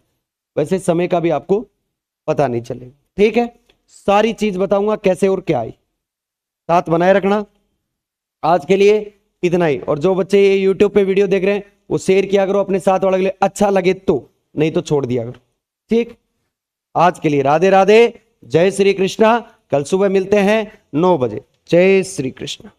वैसे समय का भी आपको पता नहीं चलेगा। ठीक है, सारी चीज बताऊंगा कैसे और क्या आई, साथ बनाए रखना। आज के लिए इतना ही, और जो बच्चे ये यूट्यूब पे वीडियो देख रहे हैं वो शेयर किया करो अपने साथ वाले के लिए, अच्छा लगे तो, नहीं तो छोड़ दिया करो। ठीक, आज के लिए राधे राधे, जय श्री कृष्णा। कल सुबह मिलते हैं 9 बजे। जय श्री कृष्ण।